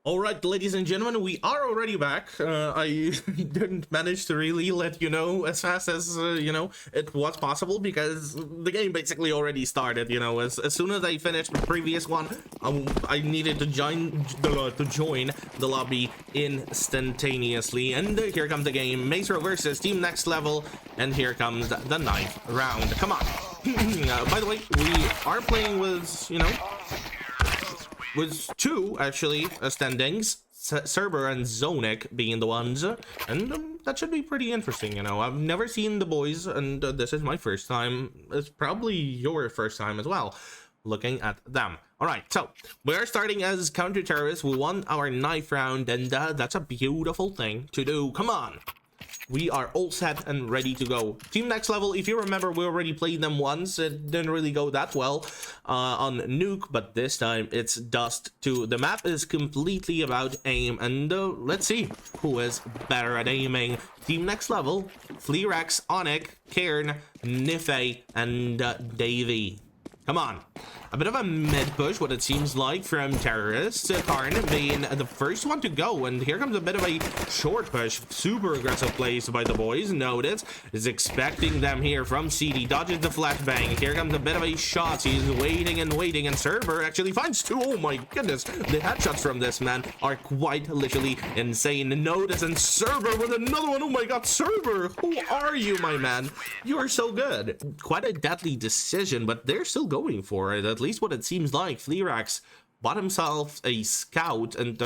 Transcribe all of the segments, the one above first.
All right, ladies and gentlemen, we are already back. I didn't manage to really let you know as fast as, it was possible because the game basically already started, as soon as I finished the previous one, I needed to join the lobby instantaneously. And here comes the game, Maestro versus Team Next Level, and here comes the 9th round. Come on. By the way, we are playing with two actually standings, Cerber and Zonik being the ones, and that should be pretty interesting. I've never seen the boys, and this is my first time. It's probably your first time as well looking at them. All right, so we are starting as counter-terrorists. We won our 9th round, and that's a beautiful thing to do. Come on, we are all set and ready to go. Team Next Level, if you remember, we already played them once. It didn't really go that well on Nuke, but this time it's Dust 2. The map is completely about aim, and let's see who is better at aiming. Team Next Level, Flearex, Onyx, Cairn, Nife, and Davey. Come on. A bit of a mid push, what it seems like, from Terrorists. Karn being the first one to go, and here comes a bit of a short push. Super aggressive plays by the boys. Notice is expecting them here from CD. Dodges the flashbang. Here comes a bit of a shot. He's waiting and waiting, and Cerber actually finds two. Oh my goodness. The headshots from this man are quite literally insane. Notice, and Cerber with another one. Oh my god, Cerber, who are you, my man? You are so good. Quite a deadly decision, but they're still going for it. At least what it seems like. Flearex bought himself a scout, and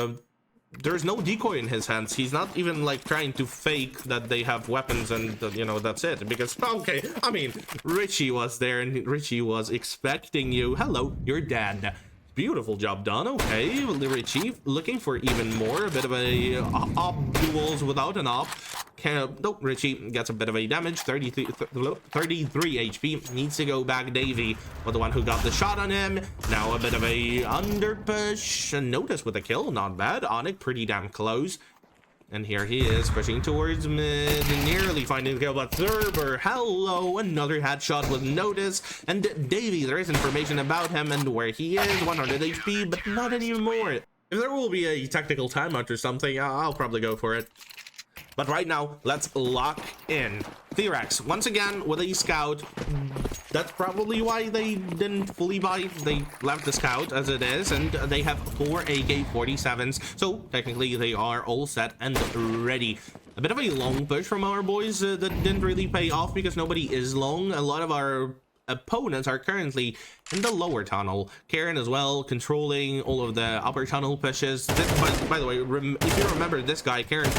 there's no decoy in his hands. He's not even like trying to fake that they have weapons, and that's it. Because okay, I mean, Richie was there, and Richie was expecting you. Hello, you're dead. Beautiful job done. Okay, Richie looking for even more. A bit of a op duels without an op. Nope, Richie gets a bit of a damage. 33 HP. Needs to go back. Davey was the one who got the shot on him. Now a bit of a under push. Notice with a kill. Not bad. Onyx pretty damn close. And here he is pushing towards mid, nearly finding the kill, but Cerber, hello, another headshot with Notice. And Davey, there is information about him and where he is, 100 HP, but not anymore. If there will be a tactical timeout or something, I'll probably go for it. But right now, let's lock in. Flearex, once again, with a scout. That's probably why they didn't fully buy. They left the scout as it is, and they have 4 AK-47s. So, technically, they are all set and ready. A bit of a long push from our boys that didn't really pay off because nobody is long. A lot of our opponents are currently in the lower tunnel. Karen as well, controlling all of the upper tunnel pushes. By the way, if you remember this guy, Karen,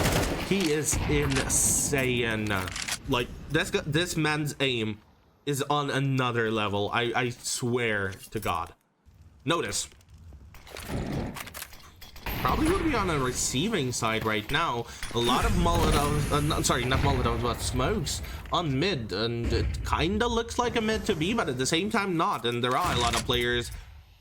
he is insane. Like, this man's aim is on another level. I swear to God. Notice. Probably would be on a receiving side right now. A lot of Molotovs, sorry, not Molotovs, but smokes on mid, and it kinda looks like a mid to be, but at the same time not. And there are a lot of players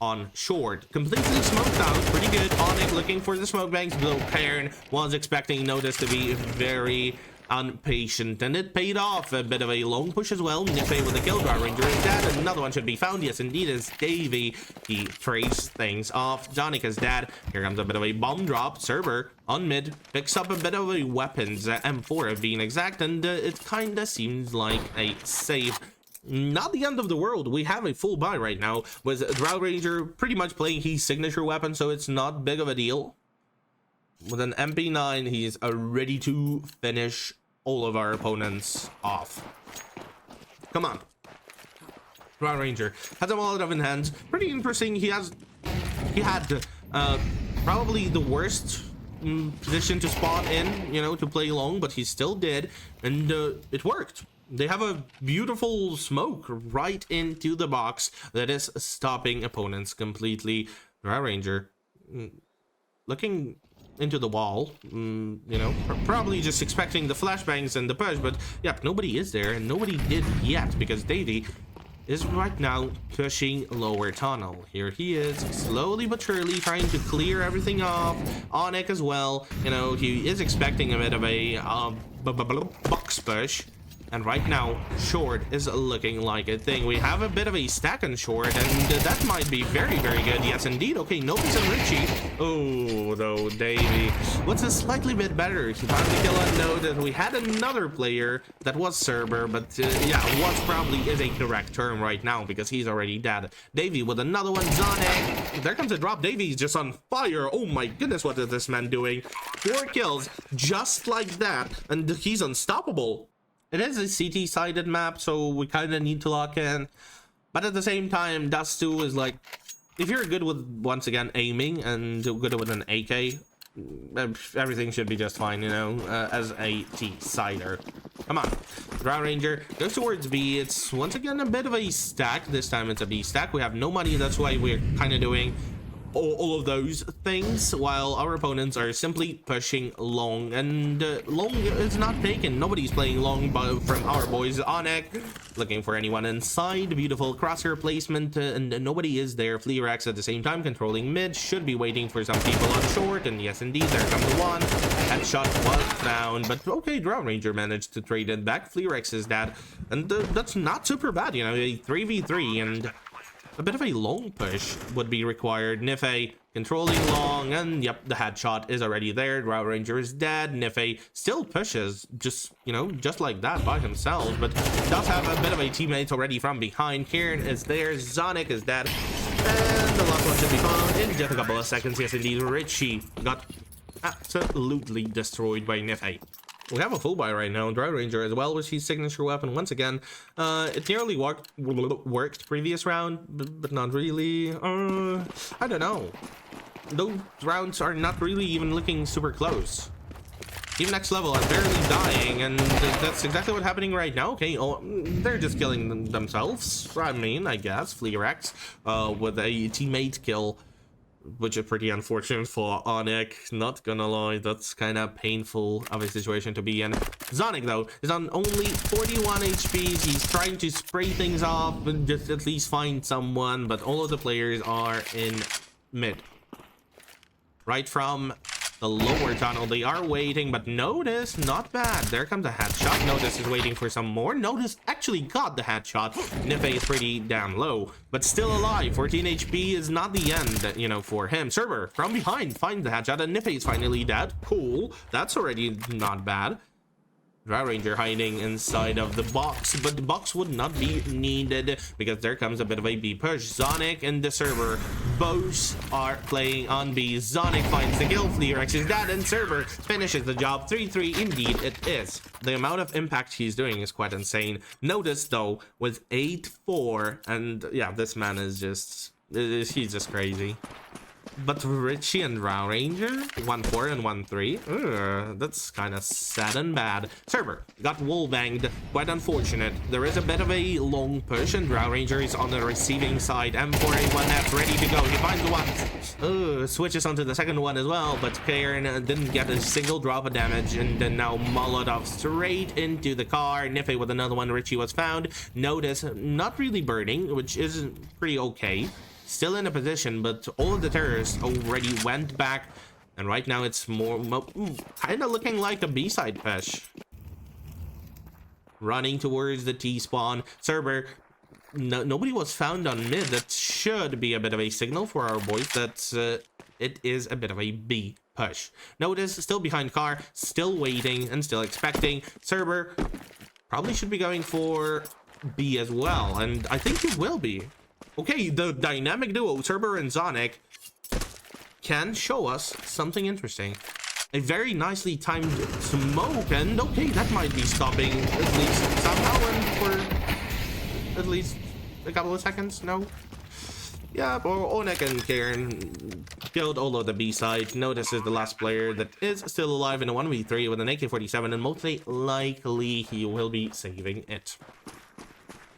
on short. Completely smoked out, pretty good. Onyx looking for the smoke banks, though Cairn was expecting Notice to be very impatient, and it paid off. A bit of a long push as well. Nife with the kill. Dry Ranger is dead. Another one should be found. Yes, indeed, is Davey. He trades things off. Jonik is dead. Here comes a bit of a bomb drop. Cerber on mid picks up a bit of a weapons, M4 being exact, and it kinda seems like a save. Not the end of the world. We have a full buy right now with Dry Ranger pretty much playing his signature weapon, so it's not big of a deal. With an MP9, he's ready to finish all of our opponents off. Come on. Dry Ranger has a Molotov in hand. Pretty interesting. He had probably the worst position to spawn in, to play long, but he still did, and it worked. They have a beautiful smoke right into the box that is stopping opponents completely. Dry Ranger looking into the wall, probably just expecting the flashbangs and the push, but yep, nobody is there, and nobody did yet because Davey is right now pushing lower tunnel. Here he is, slowly but surely trying to clear everything off. Onyx as well, he is expecting a bit of a box push. And right now, short is looking like a thing. We have a bit of a stack on short, and that might be very, very good. Yes, indeed. Okay, Nopes and Richie. Oh, though, Davey. What's a slightly bit better? He found the kill on Note, and we had another player that was Cerber, but yeah, what's probably is a correct term right now because he's already dead. Davey with another one. Zonic. There comes a drop. Davey's just on fire. Oh my goodness, what is this man doing? 4 kills, just like that, and he's unstoppable. It is a CT-sided map, so we kind of need to lock in. But at the same time, Dust 2 is like, if you're good with, once again, aiming and good with an AK, everything should be just fine, you know, as a T-sider. Come on. Ground Ranger goes towards B. It's once again a bit of a stack. This time it's a B stack. We have no money. That's why we're kind of doing all of those things while our opponents are simply pushing long, and long is not taken. Nobody's playing long from our boys. Onek looking for anyone inside. Beautiful crosshair placement, and nobody is there. Fleerax at the same time controlling mid, should be waiting for some people on short, and yes indeed, there comes the one. Headshot was found, but okay, Ground Ranger managed to trade it back. Fleerax is dead, and that's not super bad, you know, a 3v3, and a bit of a long push would be required. Nife controlling long, and yep, the headshot is already there. Ground Ranger is dead. Nife still pushes, just, you know, just like that by himself, but does have a bit of a teammate already from behind. Kieran is there. Zonic is dead. And the last one should be found in just a couple of seconds. Yes, indeed, Richie got absolutely destroyed by Nife. We have a full buy right now. Ground Ranger as well with his signature weapon once again. It nearly worked previous round, but not really. I don't know. Those rounds are not really even looking super close. Even next level, I'm barely dying, and that's exactly what's happening right now. Okay, oh, they're just killing themselves. I mean, I guess Fleerax with a teammate kill, which is pretty unfortunate for Onek, not gonna lie. That's kind of painful of a situation to be in. Zonic though is on only 41 HPs. He's trying to spray things off and just at least find someone, but all of the players are in mid, right from the lower tunnel. They are waiting, but Notice, not bad. There comes a headshot. Notice is waiting for some more. Notice actually got the headshot. Nife is pretty damn low, but still alive. 14 HP is not the end, you know, for him. Server from behind finds the headshot, and Nife is finally dead. Cool. That's already not bad. Ground Ranger hiding inside of the box, but the box would not be needed because there comes a bit of a B push. Zonic and the Server both are playing on B. Zonic finds the kill. Fleerax is dead, and Server finishes the job. 3-3 indeed it is. The amount of impact he's doing is quite insane. Notice though with 8-4, and yeah, this man is just, he's just crazy. But Richie and Ground Ranger 1-4 and 1-3. That's kind of sad and bad. Server got wall banged. Quite unfortunate. There is a bit of a long push, and Ground Ranger is on the receiving side. M4A1F ready to go. He finds the one. Switches onto the second one as well, but Karen didn't get a single drop of damage, and then now Molotov straight into the car. Nife with another one. Richie was found. Notice not really burning, which is pretty okay. Still in a position, but all of the terrorists already went back, and right now it's more kind of looking like a B-side push. Running towards the T-spawn. Server, nobody was found on mid. That should be a bit of a signal for our boys that it is a bit of a B push. Notice still behind car, still waiting and still expecting. Server probably should be going for B as well, and I think he will be. Okay, the dynamic duo, Cerber and Zonic, can show us something interesting. A very nicely timed smoke, and okay, that might be stopping at least somehow, and for at least a couple of seconds, no? Yeah, Onek and Karen killed all of the B side. Notice is the last player that is still alive in a 1v3 with an AK-47, and most likely he will be saving it.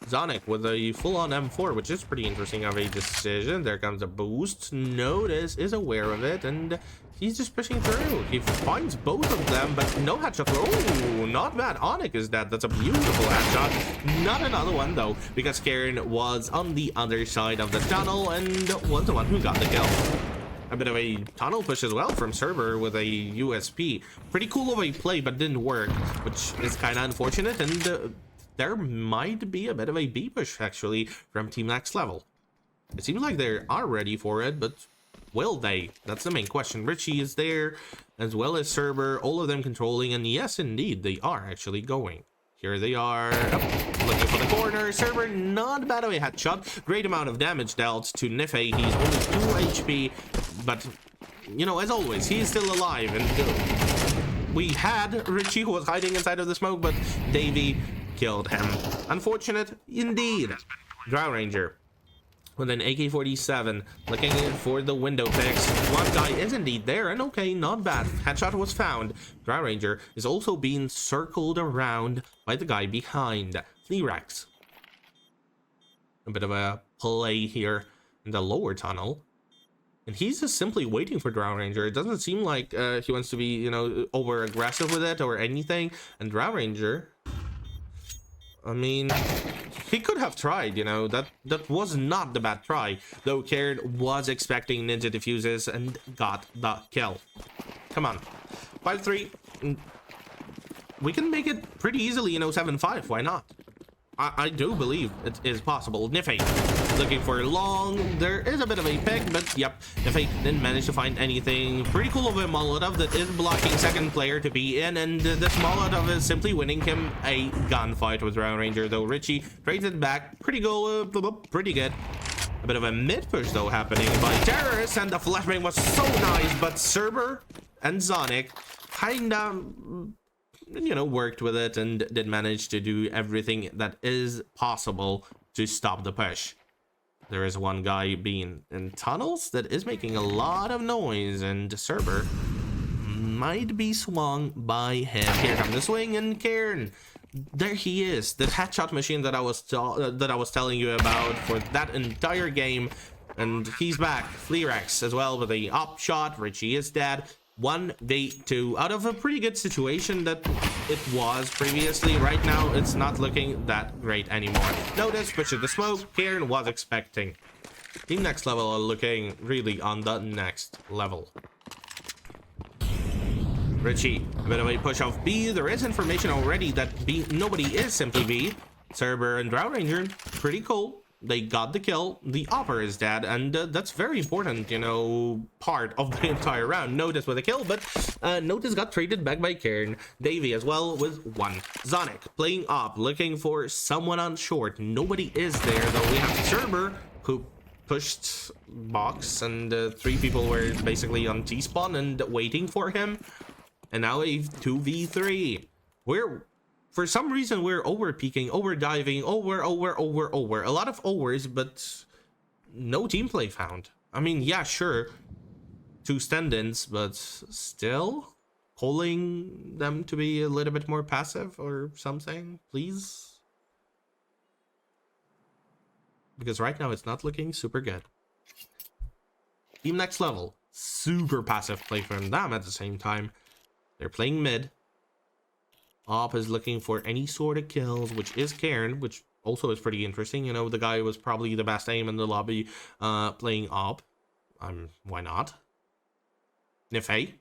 Zonic with a full-on M4, which is pretty interesting of a decision. There comes a boost. Notice is aware of it, and he's just pushing through. He finds both of them, but no headshot. Oh, not bad. Onek is dead. That's a beautiful headshot. Not another one, though, because Karen was on the other side of the tunnel and was the one who got the kill. A bit of a tunnel push as well from Server with a USP. Pretty cool of a play, but didn't work, which is kind of unfortunate. And there might be a bit of a B push actually from Team Next Level. It seems like they are ready for it, but will they? That's the main question. Richie is there, as well as Cerber, all of them controlling, and yes, indeed, they are actually going. Here they are, looking for the corner. Cerber, not bad of a headshot. Great amount of damage dealt to Nife. He's only 2 HP, but, you know, as always, he is still alive. And we had Richie, who was hiding inside of the smoke, but Davey killed him. Unfortunate, indeed. Drow Ranger with an AK-47, looking for the window picks. One guy is indeed there, and okay, not bad. Headshot was found. Drow Ranger is also being circled around by the guy behind. Fleerax. A bit of a play here in the lower tunnel. And he's just simply waiting for Drow Ranger. It doesn't seem like he wants to be, you know, over-aggressive with it or anything. And Drow Ranger, I mean, he could have tried, you know, that was not the bad try, though Karen was expecting ninja diffuses and got the kill. Come on, 5-3, we can make it pretty easily, you know, 7-5, why not? I do believe it is possible. Nife looking for long. There is a bit of a pick, but yep, Nife didn't manage to find anything. Pretty cool of a Molotov that is blocking second player to be in, and this Molotov is simply winning him a gunfight with Drow Ranger, though Richie trades it back. Pretty good. A bit of a mid push though happening by Terrorists, and the flashbang was so nice, but Cerber and Zonic kinda, you know, worked with it and did manage to do everything that is possible to stop the push. There is one guy being in tunnels that is making a lot of noise, and Cerber might be swung by him. Here comes the swing, and Cairn, there he is, the headshot machine that I was telling you about for that entire game, and he's back. Fleerax as well with a op shot. Richie is dead. 1v2 out of a pretty good situation that it was previously. Right now it's not looking that great anymore. Notice push of the smoke Karen was expecting. Team Next Level are looking really on the next level. Richie, a bit of a push off B. There is information already that B, nobody is simply B. Cerber and Drow Ranger, pretty cool. They got the kill. The Opper is dead, and that's very important, you know, part of the entire round. Notice with a kill, but Notice got traded back by Karen. Davey as well with 1. Zonic playing Op, looking for someone on short. Nobody is there, though. We have Cerber, who pushed box, and 3 people were basically on T-spawn and waiting for him. And now a 2v3. For some reason, we're over-peeking, over-diving, over. A lot of overs, but no team play found. I mean, yeah, sure. 2 stand-ins, but still calling them to be a little bit more passive or something, please. Because right now, it's not looking super good. Team Next Level, super passive play from them at the same time. They're playing mid. Op is looking for any sort of kills, which is Karen, which also is pretty interesting. You know, the guy was probably the best aim in the lobby playing Op. Why not? Nife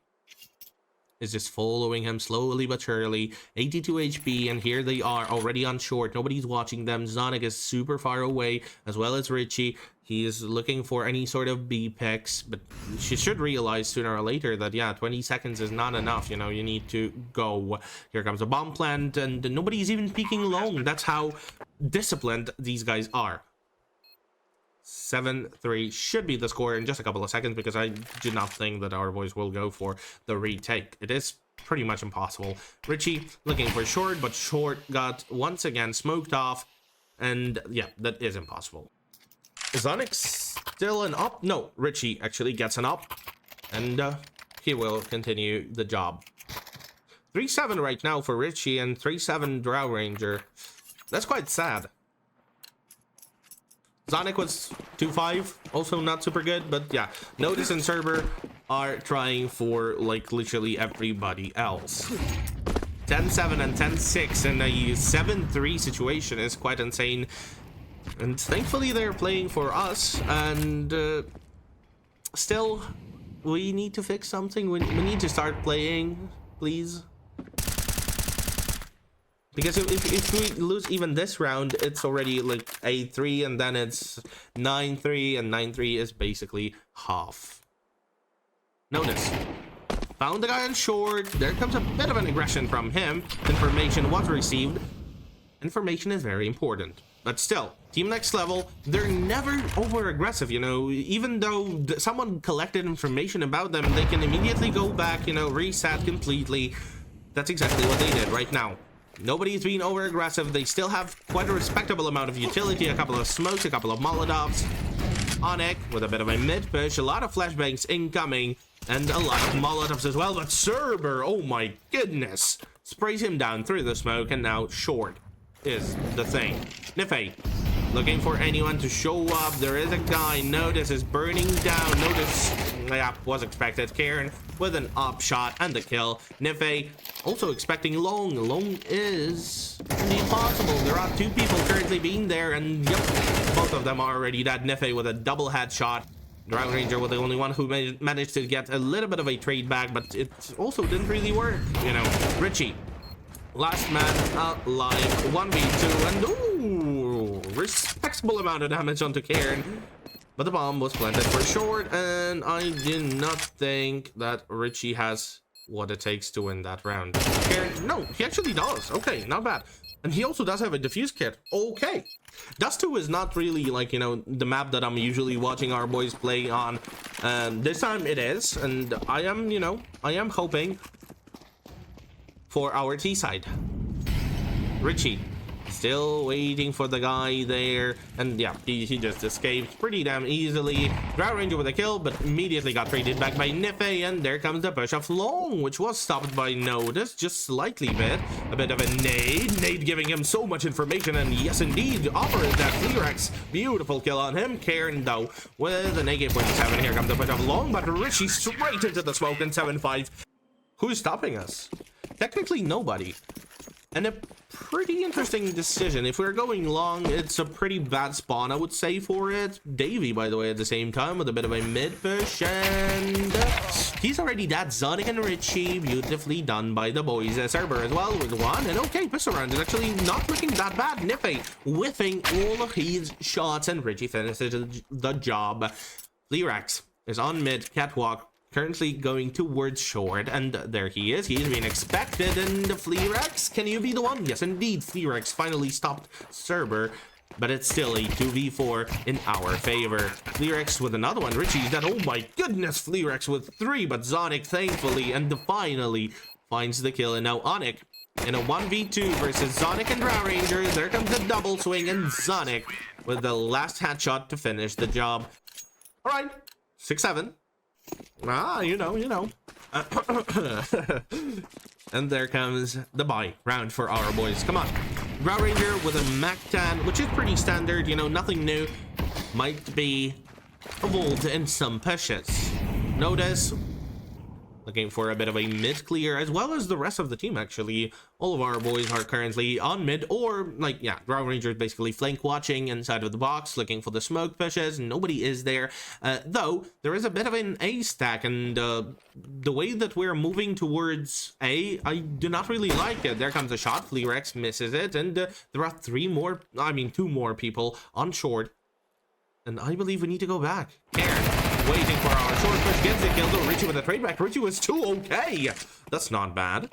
is just following him slowly but surely. 82 HP, and here they are already on short. Nobody's watching them. Zonic is super far away, as well as Richie. He is looking for any sort of B picks, but she should realize sooner or later that, yeah, 20 seconds is not enough. You know, you need to go. Here comes a bomb plant, and nobody's even peeking long. That's how disciplined these guys are. 7-3 should be the score in just a couple of seconds, because I do not think that our boys will go for the retake. It is pretty much impossible. Richie looking for short, but short got once again smoked off, and yeah, that is impossible. Zonic still an up? No, Richie actually gets an up, and he will continue the job. 3-7 right now for Richie, and 3-7 Drow Ranger. That's quite sad. Zonic was 2-5, also not super good, but yeah, Notice and Cerber are trying for like literally everybody else. 10-7 and 10-6 in a 7-3 situation is quite insane, and thankfully they're playing for us, and still we need to fix something. We need to start playing, please. Because if we lose even this round, it's already like 8-3, and then it's 9-3, and 9-3 is basically half. Notice. Found the guy on short. There comes a bit of an aggression from him. Information was received. Information is very important. But still, team next level, they're never over aggressive, you know. Even though someone collected information about them, they can immediately go back, you know, reset completely. That's exactly what they did right now. Nobody's being over aggressive. They still have quite a respectable amount of utility, a couple of smokes, a couple of molotovs. Onyx with a bit of a mid push, a lot of flashbangs incoming, and a lot of molotovs as well. But Cerber, oh my goodness, sprays him down through the smoke, and now short is the thing. Nife looking for anyone to show up. There is a guy. Notice is burning down. Notice, yeah, was expected. Karen with an up shot and the kill. Nife also expecting long. Long is impossible. There are two people currently being there, and yep, both of them are already dead. Nife with a double headshot. Ground Ranger was the only one who managed to get a little bit of a trade back, but it also didn't really work, you know. Richie, last man alive, 1v2, and ooh, respectable amount of damage onto Karen. But the bomb was planted for short, and I do not think that Richie has what it takes to win that round. Karen, no, he actually does. Okay, not bad. And he also does have a defuse kit. Okay. Dust 2 is not really, like, you know, the map that I'm usually watching our boys play on. This time it is, and I am, you know, I am hoping for our T side. Richie still waiting for the guy there, and yeah, he just escaped pretty damn easily. Ground Ranger with a kill, but immediately got traded back by Nife, and there comes the push of Long, which was stopped by Notice just slightly bit. A bit of a nade giving him so much information, and yes indeed, offers that Fleerex. Beautiful kill on him. Karen though with an AK-47. Here comes the push of Long, but Richie straight into the smoke, and 7-5. Who's stopping us? Technically nobody. And a pretty interesting decision. If we're going long, it's a pretty bad spawn, I would say, for it. Davey, by the way, at the same time, with a bit of a mid push, and he's already dead. Sonic and Richie, beautifully done by the boys. Cerber as well with one, and okay, pistol round is actually not looking that bad. Nife whiffing all of his shots, and Richie finishes the job. Fleerex is on mid, catwalk, currently going towards short, and there he is. He's being expected, and the Fleerex, can you be the one? Yes indeed, Fleerex finally stopped Cerber, but it's still a 2v4 in our favor. Fleerex with another one. Richie's dead. Oh my goodness, Fleerex with 3, but Sonic thankfully and finally finds the kill, and now Onyx in a 1v2 versus Sonic and Ground Ranger. There comes the double swing, and Sonic with the last headshot to finish the job. All right, 6-7. Ah, you know. And there comes the buy round for our boys. Come on. Ground Ranger with a MAC-10, which is pretty standard, you know, nothing new. Might be evolved in some pushes. Notice looking for a bit of a mid clear, as well as the rest of the team. Actually, all of our boys are currently on mid, or like, yeah, Ground Ranger is basically flank watching inside of the box, looking for the smoke pushes. Nobody is there, though there is a bit of an A stack, and the way that we're moving towards A, I do not really like it. There comes a shot. Fleerex misses it, and there are 2 more people on short, and I believe we need to go back. Karen waiting for our short push, gets the kill, though. Richie with a trade back. Richie was 2. Okay, that's not bad.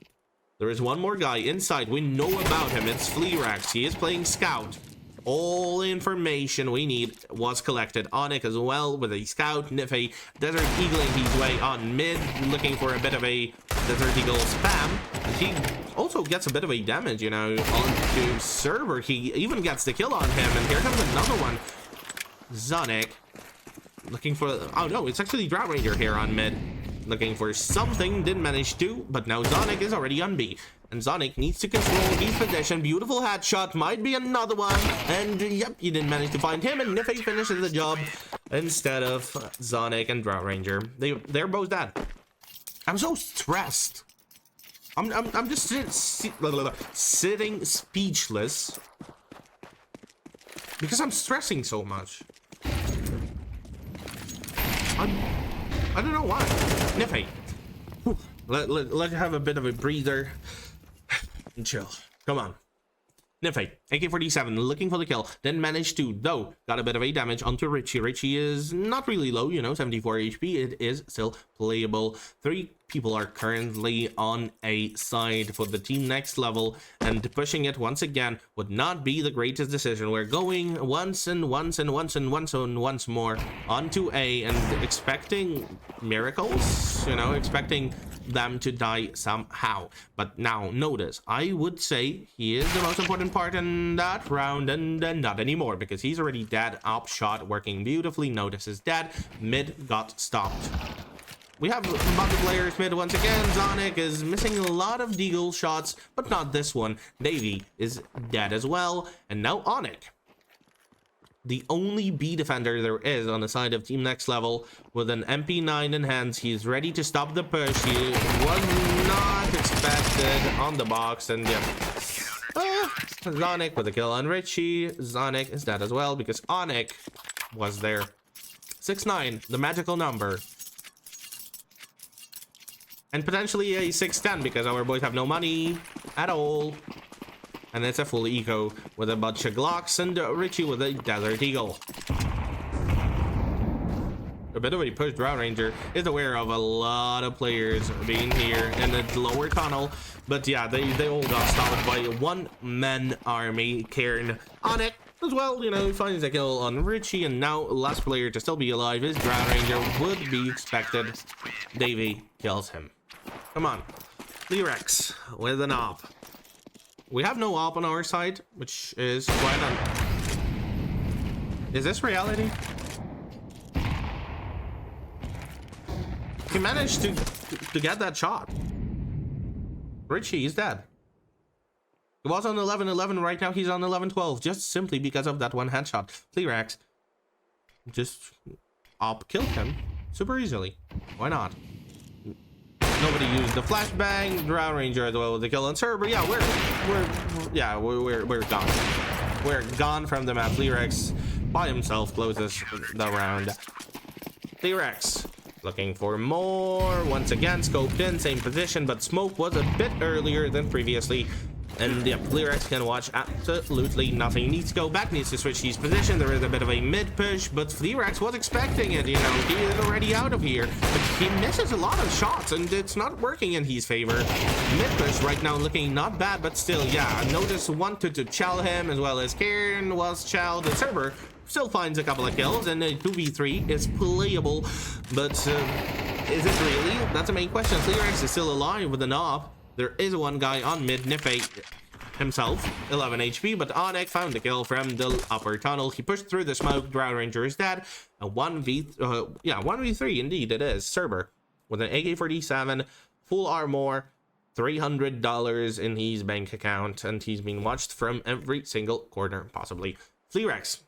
There is one more guy inside. We know about him. It's Fleerex. He is playing scout. All the information we need was collected. Onyx as well with a scout. Nife Desert Eagling his way on mid, looking for a bit of a Desert Eagle spam. And he also gets a bit of a damage, you know, onto Cerber. He even gets the kill on him, and here comes another one. Sonic looking for, oh no, it's actually Ground Ranger here on mid, looking for something. Didn't manage to, but now Sonic is already on B, and Sonic needs to control his position. Beautiful headshot, might be another one, and yep, you didn't manage to find him, and Nife finishes the job instead of Sonic and Ground Ranger. They're both dead. I'm so stressed. I'm just sitting speechless because I'm stressing so much. I don't know why. Nife, let's have a bit of a breather and chill. Come on. Nife, AK-47, looking for the kill. Didn't manage to, though. Got a bit of a damage onto Richie. Richie is not really low, you know, 74 HP. It is still playable. 3 people are currently on a side for the team next level, and pushing it once again would not be the greatest decision. We're going once more onto A and expecting miracles, you know, expecting them to die somehow. But now notice, I would say he is the most important part in that round, and not anymore, because he's already dead. Op shot working beautifully. Notice is dead. Mid got stopped. We have bottom players mid once again. Zonic is missing a lot of deagle shots, but not this one. Davey is dead as well. And now Onyx, the only B defender there is on the side of team next level, with an MP9 in hands. He's ready to stop the push. He was not expected on the box, and yeah. Zonic with a kill on Richie. Zonic is dead as well because Onyx was there. 6-9, the magical number. And potentially a 6-10 because our boys have no money at all. And it's a full eco with a bunch of Glocks and Richie with a Desert Eagle. A bit of a push. Drow Ranger is aware of a lot of players being here in the lower tunnel. But yeah, they all got stopped by one man army. Cairn on it as well, you know, finds a kill on Richie. And now last player to still be alive is Drow Ranger. Would be expected. Davey kills him. Come on. Lyrex with an op. We have no op on our side, which is quite Is this reality? He managed to get that shot. Richie is dead. He was on 11-11, right now he's on 11-12, just simply because of that one headshot. Lyrex just op killed him super easily. Why not? Nobody used the flashbang. Drow Ranger as well with the kill on Server. Yeah, we're gone. We're gone from the map. Lyrex by himself closes the round. Lyrex looking for more. Once again, scoped in, same position, but smoke was a bit earlier than previously. And yep, Lyrex can watch absolutely nothing. Needs to go back, needs to switch his position. There is a bit of a mid push, but Lyrex was expecting it, you know. He is already out of here. But he misses a lot of shots, and it's not working in his favor. Mid push right now looking not bad, but still, yeah. Notice wanted to chow him, as well as Cairn was chowed. The Server still finds a couple of kills, and a 2v3 is playable. But is it really? That's the main question. Lyrex is still alive with an op. There is one guy on mid, Nife himself, 11 HP, but Onyx found the kill from the upper tunnel. He pushed through the smoke. Drow Ranger is dead. A 1v3 indeed it is. Serber with an AK-47, full armor, $300 in his bank account, and he's being watched from every single corner possibly. Lyrex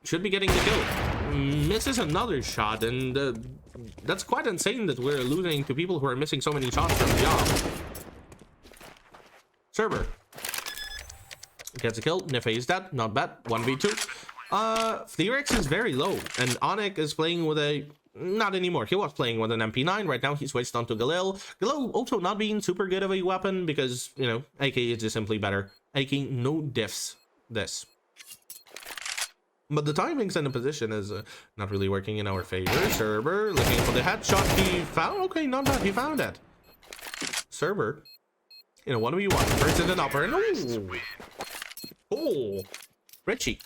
should be getting the kill. Misses another shot, and that's quite insane that we're losing to people who are missing so many shots from the job. Server gets a kill. Nife is dead. Not bad. 1v2. Lyrex is very low, and Onyx is playing with a... Not anymore. He was playing with an MP9. Right now he switched on to Galil. Galil also not being super good of a weapon because, you know, AK is just simply better. AK no diffs this. But the timings and the position is not really working in our favor. Server looking for the headshot. He found... Okay, not bad. He found it. Server, you know, 1v1 versus an upper. Oh, Richie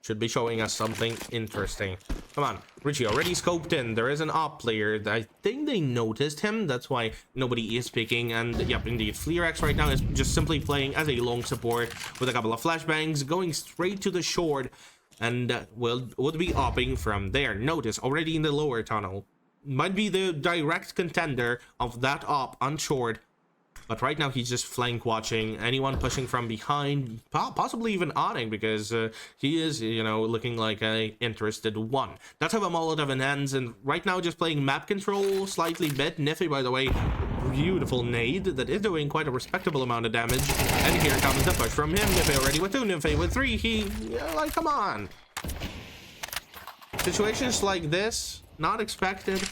should be showing us something interesting. Come on, Richie already scoped in. There is an op player. I think they noticed him. That's why nobody is picking. And yep, indeed, Lyrex right now is just simply playing as a long support with a couple of flashbangs, going straight to the short. And would be opping from there. Notice already in the lower tunnel. Might be the direct contender of that op on short. But right now he's just flank watching anyone pushing from behind, possibly even Onyx, because he is, you know, looking like a interested one. Does have a Molotov in hands, and right now just playing map control slightly bit. Nife, by the way, beautiful nade that is doing quite a respectable amount of damage. And here comes the push from him. Nife already with 2, Nife with 3. He, like, come on. Situations like this, not expected.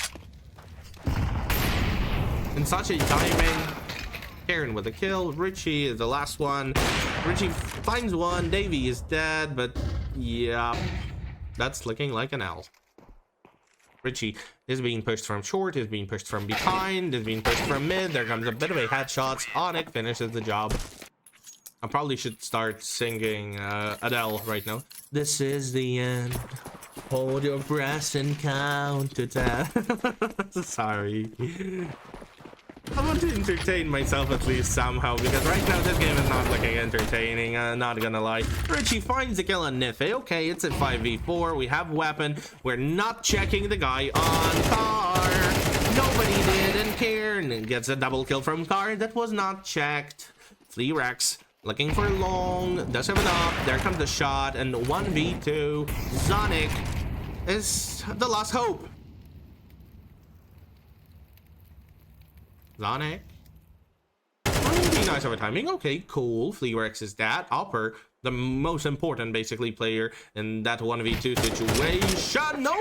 In such a timing. Karen with a kill. Richie is the last one. Richie finds one. Davey is dead, but yeah, that's looking like an L. Richie is being pushed from short, is being pushed from behind, is being pushed from mid. There comes a bit of a headshot. Onyx finishes the job. I probably should start singing Adele right now. This is the end. Hold your breath and count to 10. Sorry. I want to entertain myself at least somehow, because right now this game is not looking entertaining, not gonna lie. Richie finds the kill on Nife. Okay, it's a 5v4. We have weapon. We're not checking the guy on Car. Nobody did, and Karen gets a double kill from Car. That was not checked. Flea Rex looking for long. Does have enough. There comes the shot, and 1v2. Zonic is the last hope. Zonic. Really nice over timing. Okay, cool. Flearex is that. Upper, the most important basically player in that 1v2 situation. No!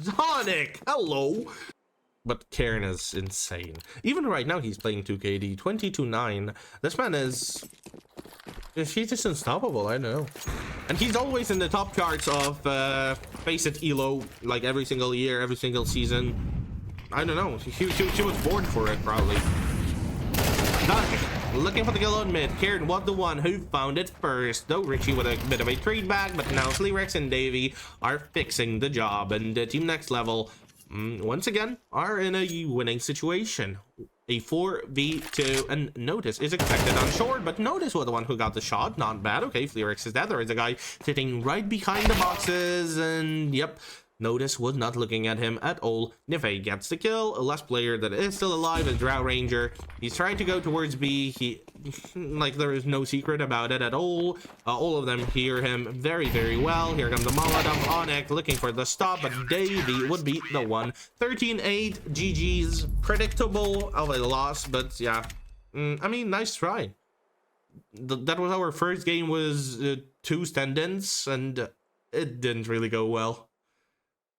Zonic! Hello! But Karen is insane. Even right now he's playing 2KD. 22-9. This man is... He's just unstoppable, I know. And he's always in the top charts of Face It Elo, like every single year, every single season. I don't know. She was born for it, probably. Looking for the kill on mid. Karen was the one who found it first. Though Richie with a bit of a trade back, but now Flearex and Davey are fixing the job. And Team Next Level, once again, are in a winning situation. A 4v2, and Notice is expected on short, but Notice was the one who got the shot. Not bad. Okay, Flearex is dead. There is a guy sitting right behind the boxes, and yep. Notice was not looking at him at all. Nife gets the kill. A last player that is still alive is Drow Ranger. He's trying to go towards B. Like, there is no secret about it at all. All of them hear him very, very well. Here comes the Molotov. Onyx looking for the stop, but Davey would be the one. 13-8. GG's. Predictable of a loss, but yeah. I mean, nice try. That was our first game, was 2 stand-ins, and it didn't really go well.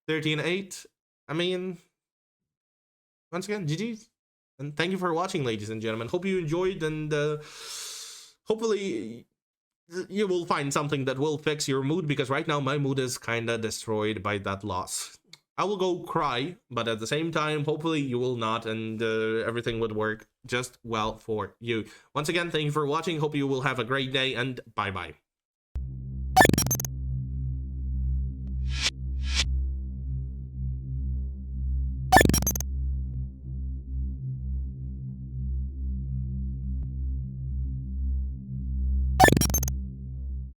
13-8. I mean, once again, GG's. And thank you for watching, ladies and gentlemen. Hope you enjoyed, and hopefully you will find something that will fix your mood, because right now my mood is kind of destroyed by that loss. I will go cry, but at the same time, hopefully you will not, and everything would work just well for you. Once again, thank you for watching. Hope you will have a great day, and bye-bye.